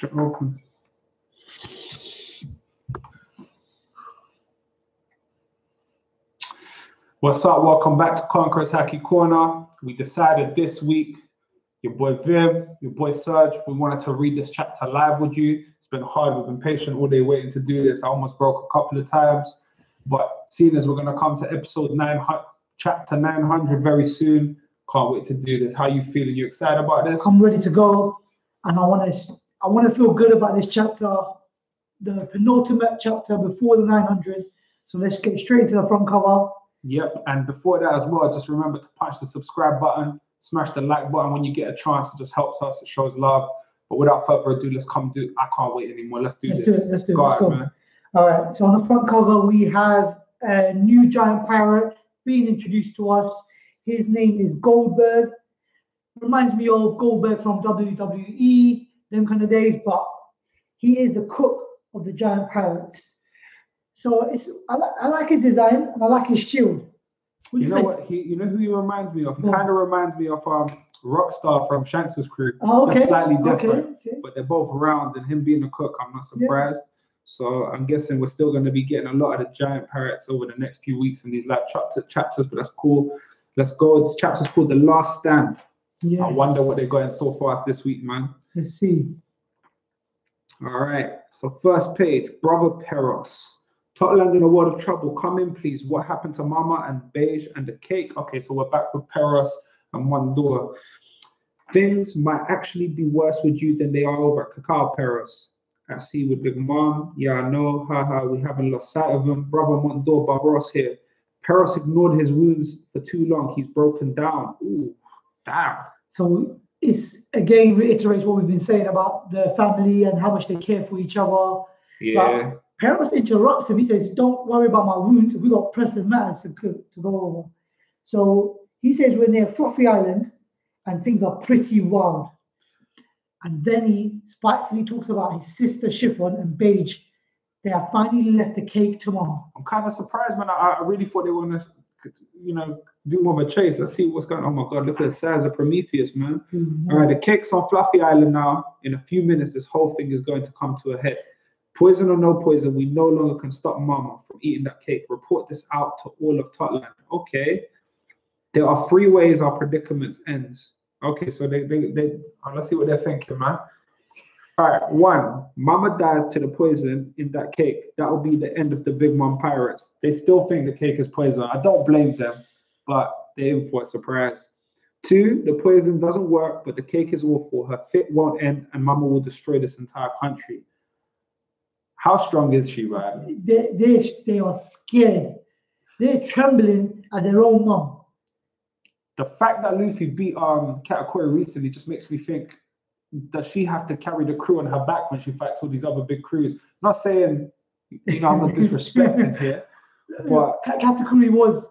Shit open. What's up? Welcome back to Conquerors Haki Corner. We decided this week, your boy Vim, your boy Serge, we wanted to read this chapter live with you. It's been hard. We've been patient all day waiting to do this. I almost broke a couple of times. But seeing as we're going to come to episode 900, chapter 900 very soon, can't wait to do this. How you feeling? You excited about this? I'm ready to go, and I want to feel good about this chapter, the penultimate chapter before the 900. So let's get straight into the front cover. Yep, and before that as well, just remember to punch the subscribe button, smash the like button when you get a chance. It just helps us. It shows love. But without further ado, let's come do. I can't wait anymore. Let's do this. Let's do it. Let's go. Man. All right. So on the front cover, we have a new giant pirate being introduced to us. His name is Goldberg. Reminds me of Goldberg from WWE, them kind of days, but he is the cook of the giant pirates. So I like his design and I like his shield. You know what? You know who he reminds me of? He kind of reminds me of Rockstar from Shanks' crew. Oh, okay. Just slightly different. Okay. But they're both round, and him being a cook, I'm not surprised. Yeah. So I'm guessing we're still going to be getting a lot of the giant pirates over the next few weeks in these live chapters, but that's cool. Let's go. This chapter's called The Last Stand. Yes. I wonder what they got in store for us this week, man. Let's see. All right. So first page, Brother Peros. Totland in a world of trouble. Come in, please. What happened to Mama and Beige and the cake? Okay, so we're back with Peros and Mondor. Things might actually be worse with you than they are over at Cacao, Peros. At sea with Big Mom. Yeah, I know. Haha, we haven't lost sight of him. Brother Mondor Barbaros here. Peros ignored his wounds for too long. He's broken down. Ooh, damn. So it's again reiterates what we've been saying about the family and how much they care for each other. Yeah. But Peros interrupts him. He says, "Don't worry about my wounds. We got pressing matters to go over." So he says we're near Fluffy Island and things are pretty wild. And then he spitefully talks about his sister Chiffon and Beige. They have finally left the cake to Mama. I'm kind of surprised, man. I really thought they were going to, do more of a chase. Let's see what's going on. Oh, my God, look at the size of Prometheus, man. Mm-hmm. All right, the cake's on Fluffy Island now. In a few minutes, this whole thing is going to come to a head. Poison or no poison, we no longer can stop Mama from eating that cake. Report this out to all of Totland. Okay. There are 3 ways our predicament ends. Okay, so they let's see what they're thinking, man. All right, 1, Mama dies to the poison in that cake. That will be the end of the Big Mom Pirates. They still think the cake is poison. I don't blame them, but they're in for a surprise. 2, the poison doesn't work, but the cake is awful. Her fit won't end, and Mama will destroy this entire country. How strong is she, man? They are scared. They're trembling at their own mom. The fact that Luffy beat Katakuri recently just makes me think, does she have to carry the crew on her back when she fights all these other big crews? Not saying, I'm not disrespected here, but Katakuri was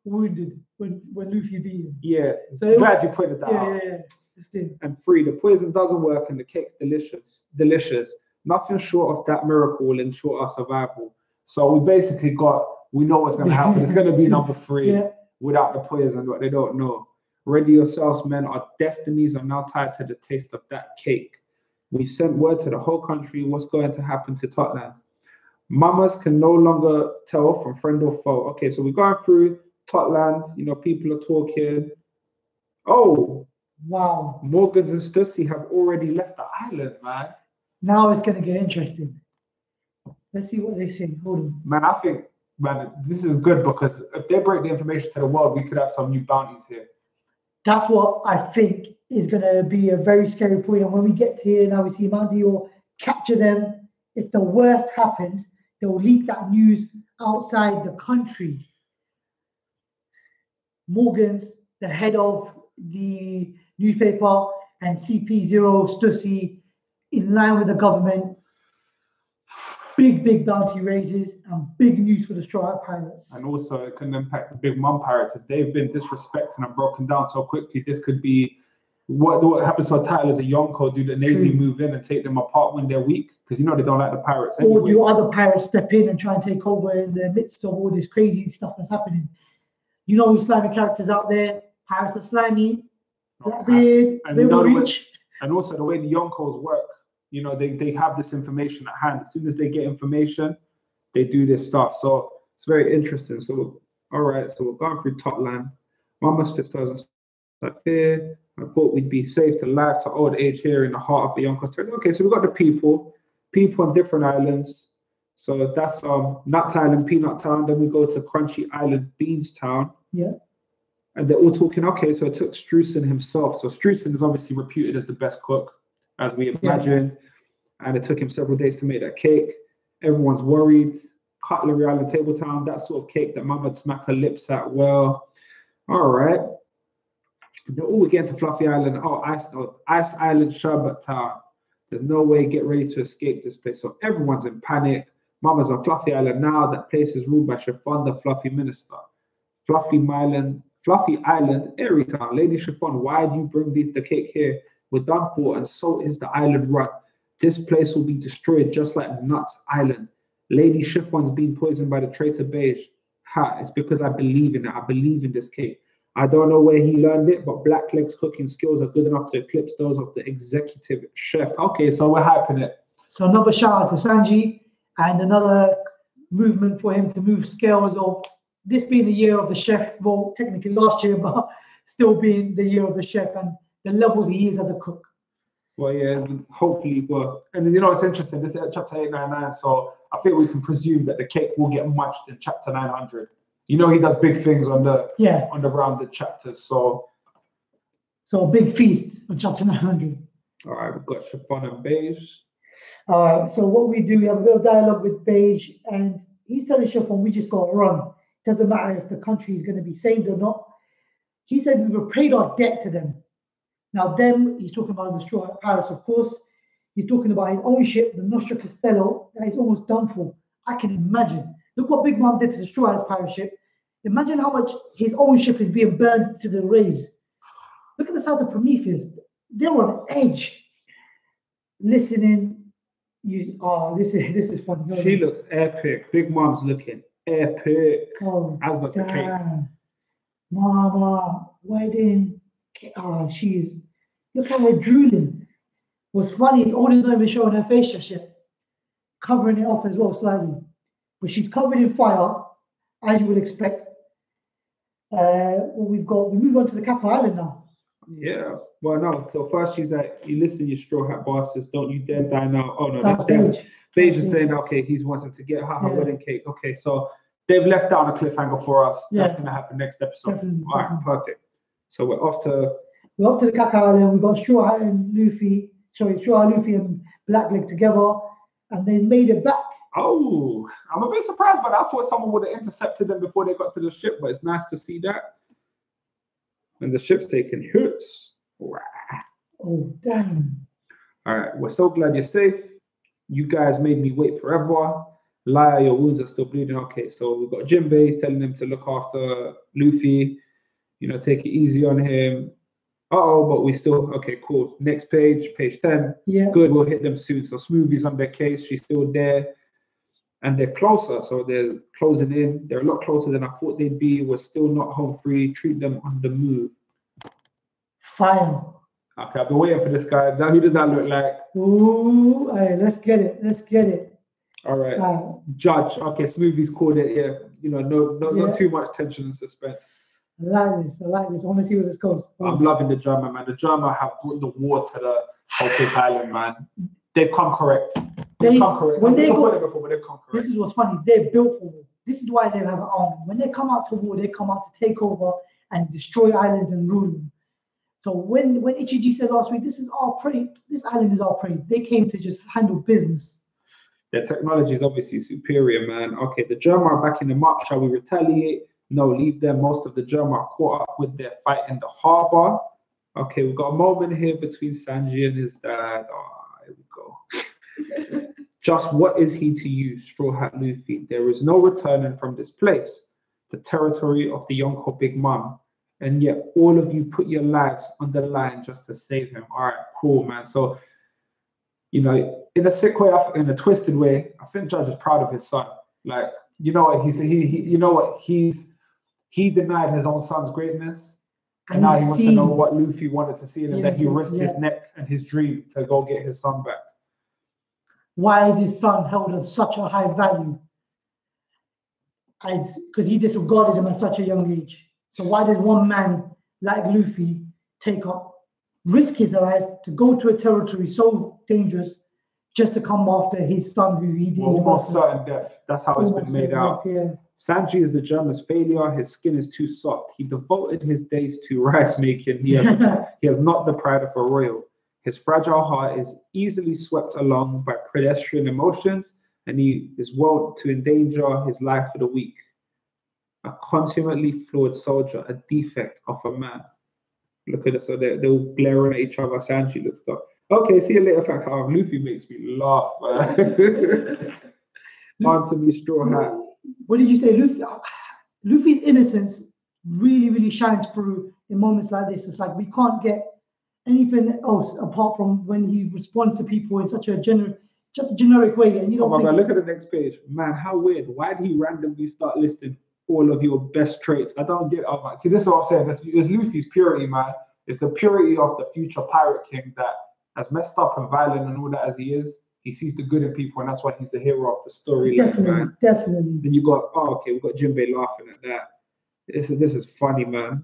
wounded when Luffy beat him. Yeah, so glad you pointed that out. Yeah. And 3, the poison doesn't work and the cake's delicious. Nothing short of that miracle will ensure our survival. So we know what's going to happen. It's going to be number 3. Yeah. Without the poison, but they don't know. Ready yourselves, men. Our destinies are now tied to the taste of that cake. We've sent word to the whole country what's going to happen to Totland. Mamas can no longer tell from friend or foe. Okay, so we're going through Totland. People are talking. Oh, wow. Morgans and Stussy have already left the island, man. Now it's going to get interesting. Let's see what they say. Hold on. Man, I think, this is good because if they break the information to the world, we could have some new bounties here. That's what I think is going to be a very scary point. And when we get to here, now we see Mount Dior capture them. If the worst happens, they'll leak that news outside the country. Morgans, the head of the newspaper, and CP0 Stussy, in line with the government, big bounty raises and big news for the Straw Hat Pirates. And also it can impact the Big Mom Pirates. If they've been disrespected and broken down so quickly, this could be what happens to a title as a Yonko. Do the Navy move in and take them apart when they're weak? Because they don't like the pirates anyway. Or do other pirates step in and try and take over in the midst of all this crazy stuff that's happening? Slimy characters out there. Pirates are slimy. Blackbeard, they will reach. And also the way the Yonkos work. you know, they have this information at hand. As soon as they get information, they do this stuff. So it's very interesting. So all right, so we're going through Totland. Mama's pistols like here. I thought we'd be safe to life to old age here in the heart of the young Costa Rica. Okay, so we've got the people on different islands. So that's Nuts Island, Peanut Town. Then we go to Crunchy Island, Beans Town. Yeah. And they're all talking, okay, so it took Strusen himself. So Strusen is obviously reputed as the best cook, as we imagined. Yeah. And it took him several days to make that cake. Everyone's worried. Cutlery Island, Table Town, that sort of cake that Mama would smack her lips at. Well, all right. They're all getting to Fluffy Island. Oh, Ice Island, Sherbet Town. There's no way, get ready to escape this place. So everyone's in panic. Mama's on Fluffy Island now. That place is ruled by Chiffon, the Fluffy Minister. Fluffy Island, Airy Town. Lady Chiffon, why do you bring the cake here? We're done for, and so is the island run. This place will be destroyed just like Nuts Island. Lady Chiffon's been poisoned by the traitor Beige. Ha, it's because I believe in it. I believe in this cake. I don't know where he learned it, but Blackleg's cooking skills are good enough to eclipse those of the executive chef. Okay, so we're hyping it. So another shout out to Sanji, and another movement for him to move scales of this being the year of the chef. Well, technically last year, but still being the year of the chef and the levels he is as a cook. Well, yeah, hopefully, well, and you know, it's interesting. This is chapter 899, so I think we can presume that the cake will get munched in chapter 900. You know, he does big things on the rounded chapters, so a big feast on chapter 900. All right, we've got Chiffon and Beige. All right, so what we do, we have a bit of dialogue with Beige, and he's telling Chiffon, we just got to run. It doesn't matter if the country is going to be saved or not. He said we've repaid our debt to them. Now, them, he's talking about the Straw Hat Pirates, of course. He's talking about his own ship, the Nostra Castello, that is almost done for. I can imagine. Look what Big Mom did to the Straw Hat's pirate ship. Imagine how much his own ship is being burned to the rays. Look at the south of Prometheus. They're on edge. Listening. This is funny. She looks epic. Big Mom's looking epic. Oh, as does the cake. Mama, wedding. She's, look at her drooling. What's funny is Oda's not even showing her face just yet, covering it off as well slightly. But she's covered in fire, as you would expect. We move on to the Kappa Island now. Yeah, well, no. So first she's like, you listen, you straw hat bastards, don't you dare die now. Oh, no, that's Beige. Beige is saying, okay, he's wanting to get her wedding cake. Okay, so they've left down a cliffhanger for us. Yeah. That's going to happen next episode. Definitely. All right, perfect. So we're off to the Kappa Island. We've got Straw Hat and Luffy and Blackleg together, and they made it back. Oh, I'm a bit surprised, but I thought someone would have intercepted them before they got to the ship, but it's nice to see that. And the ship's taking hits. Oh, damn. All right, we're so glad you're safe. You guys made me wait forever. Liar, your wounds are still bleeding. Okay, so we've got Jinbei. He's telling him to look after Luffy. You know, take it easy on him. But we still, okay, cool. Next page 10. Yeah. Good, we'll hit them soon. So Smoothie's on their case. She's still there. And they're closer. So they're closing in. They're a lot closer than I thought they'd be. We're still not home free. Treat them on the move. Fire. Okay, I've been waiting for this guy. Now, who does that look like? Ooh, hey, let's get it. All right. Judge. Okay, Smoothie's called it. Yeah. You know, not too much tension and suspense. I like this. I want to see where this goes. I'm loving the drama, man. The drama have brought the war to the whole Cape Island, man. They've come correct. They've come correct. When before, but they've come correct. This is what's funny. They're built for war. This is why they have an army. When they come out to war, they come out to take over and destroy islands and rule them. So when Ichiji said last week, this is our prey. This island is our prey. They came to just handle business. Their technology is obviously superior, man. Okay, the German are backing them up. Shall we retaliate? No, leave them. Most of the German are caught up with their fight in the harbor. Okay, we've got a moment here between Sanji and his dad. Here we go. Just what is he to you, Straw Hat Luffy? There is no returning from this place, the territory of the Yonko Big Mom. And yet all of you put your lives on the line just to save him. All right, cool, man. So, you know, in a sick way, in a twisted way, I think Judge is proud of his son. Like, you know what, he denied his own son's greatness. And now he wants to know what Luffy wanted to see, and that he risked his neck and his dream to go get his son back. why is his son held at such a high value? Because he disregarded him at such a young age. So why did one man like Luffy risk his life to go to a territory so dangerous just to come after his son who he did? Almost certain death. That's how it's been made out. Yeah. Sanji is the German's failure. His skin is too soft. He devoted his days to rice making. He has not the pride of a royal. His fragile heart is easily swept along by pedestrian emotions, and he is wont to endanger his life for the weak. A consummately flawed soldier, a defect of a man. Look at it. So they're all glaring at each other. Sanji looks like, okay, see you later. Fact, how Luffy makes me laugh, man. Answer me, straw hat. What did you say? Luffy's innocence really, really shines through in moments like this. It's like we can't get anything else apart from when he responds to people in such a generic way. And you don't God, look at the next page. Man, how weird. Why did he randomly start listing all of your best traits? I don't get it. Oh, see, this is what I'm saying. It's Luffy's purity, man. It's the purity of the future pirate king that, as messed up and violent and all that as he is, he sees the good in people, and that's why he's the hero of the story. Definitely, definitely. Then you got, we got Jinbei laughing at that. This is funny, man.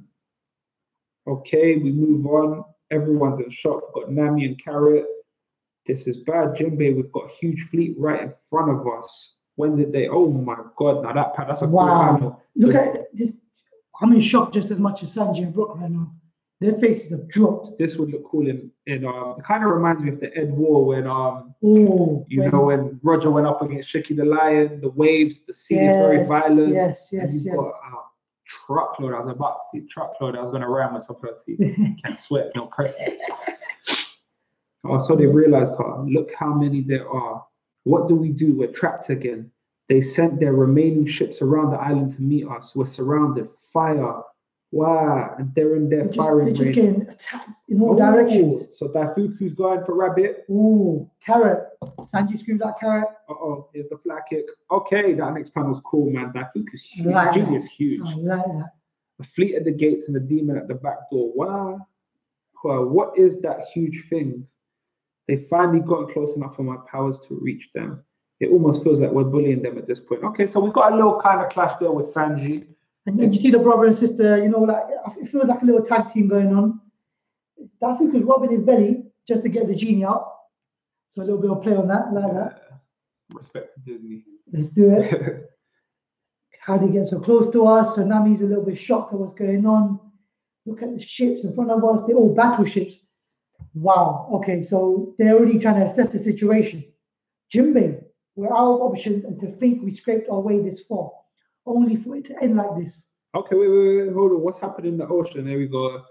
Okay, we move on. Everyone's in shock. We've got Nami and Carrot. This is bad. Jinbei, we've got a huge fleet right in front of us. When did they? Oh my God! Now that's a cool panel. Look at this. I'm in shock just as much as Sanji and Brook right now. Their faces have dropped. This would look cool in it kind of reminds me of the Ed War when Roger went up against Shiki the Lion, the waves, the sea is very violent. Yes. Got truckload. I was about to see truckload. I was gonna rhyme with something else. Can't sweat, no cursing. So they realized, look how many there are. What do? We're trapped again. They sent their remaining ships around the island to meet us. We're surrounded. Fire. Wow, and they're in their firing range. They're just getting attacked in all directions. So Daifuku's going for Rabbit. Ooh, Carrot. Sanji screams at Carrot. Here's the flat kick. Okay, that next panel's cool, man. Daifuku's huge. Genius, huge. I like that. A fleet at the gates and a demon at the back door. Wow. What is that huge thing? They finally got close enough for my powers to reach them. It almost feels like we're bullying them at this point. Okay, so we got a little kind of clash there with Sanji. And you see the brother and sister, it feels like a little tag team going on. Daifuku's rubbing his belly just to get the genie out. So a little bit of play on that, like that. Respect to Disney. Let's do it. How do they get so close to us? So Nami's a little bit shocked at what's going on. Look at the ships in front of us. They're all battleships. Wow. Okay, so they're already trying to assess the situation. Jinbei, we're out of options, and to think we scraped our way this far, only for it to end like this. Okay, wait, hold on. What's happening in the ocean? There we go.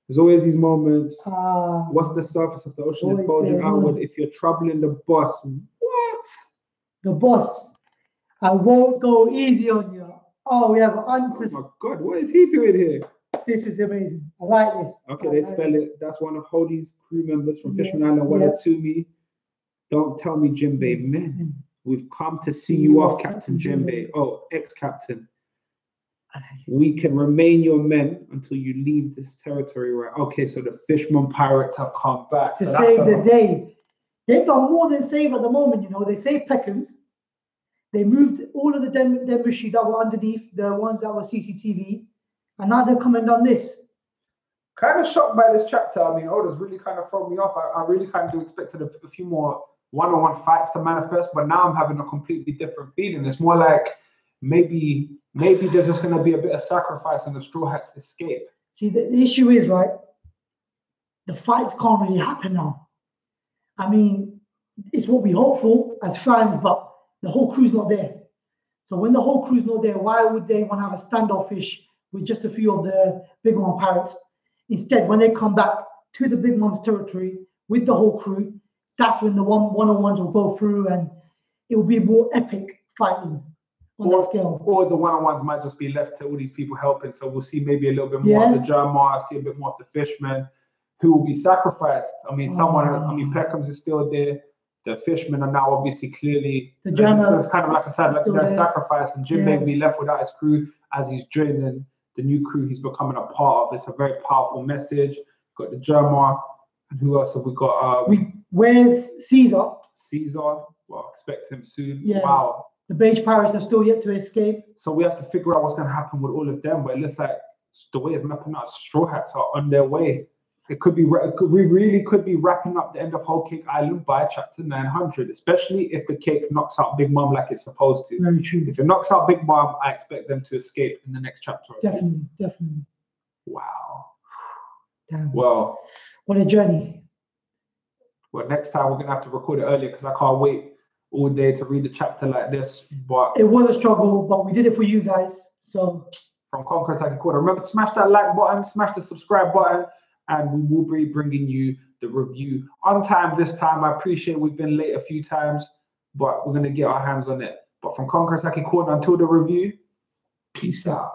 There's always these moments. What's the surface of the ocean is bulging outward. If you're troubling the boss, what? The boss. I won't go easy on you. Oh, we have answers. Oh my God, what is he doing here? This is amazing. I like this. Okay, they spell it. That's one of Holy's crew members from Fishman Island. Waratumi. Don't tell me Jinbei, man. We've come to see you off, Captain Jinbei. Oh, ex-captain. We can remain your men until you leave this territory, right? Okay, so the Fishman pirates have come back. To save the day. They've done more than save at the moment, They saved Peckham's. They moved all of the Denbushi that were underneath, the ones that were CCTV, and now they're coming down this. Kind of shocked by this chapter. I mean, Oda's really kind of thrown me off. I really kind of expected a few more one-on-one fights to manifest, but now I'm having a completely different feeling. It's more like maybe there's just going to be a bit of sacrifice and the Straw Hats escape. See, the issue is, right, the fights can't really happen now. I mean, it's what we hope for as fans, but the whole crew's not there. So when the whole crew's not there, why would they want to have a standoffish with just a few of the Big Mom pirates? Instead, when they come back to the Big Mom's territory with the whole crew, that's when the one-on-ones will go through and it will be more epic fighting on that scale. Or the one-on-ones might just be left to all these people helping. So we'll see maybe a little bit more of the German, see a bit more of the Fishmen who will be sacrificed. I mean, Peckham's is still there. The Fishmen are now obviously clearly the German. So it's kind of like I said, like they're sacrificed, and Jinbei will be left without his crew as he's joining the new crew he's becoming a part of. It's a very powerful message. Got the German, and who else have we got? Where's Caesar? Caesar, well, expect him soon. Yeah. Wow. The beige pirates are still yet to escape. So we have to figure out what's going to happen with all of them. But it looks like the way it's mapping out, Straw Hats are on their way. We really could be wrapping up the end of Whole Cake Island by chapter 900, especially if the cake knocks out Big Mom like it's supposed to. Very true. If it knocks out Big Mom, I expect them to escape in the next chapter. Definitely. Wow. Damn. Well, what a journey. Well, next time we're going to have to record it earlier because I can't wait all day to read a chapter like this. But it was a struggle, but we did it for you guys. So from Conquerors Haki Corner, remember to smash that like button, smash the subscribe button, and we will be bringing you the review on time this time. I appreciate we've been late a few times, but we're going to get our hands on it. But from Conquerors Haki Corner, until the review, peace out.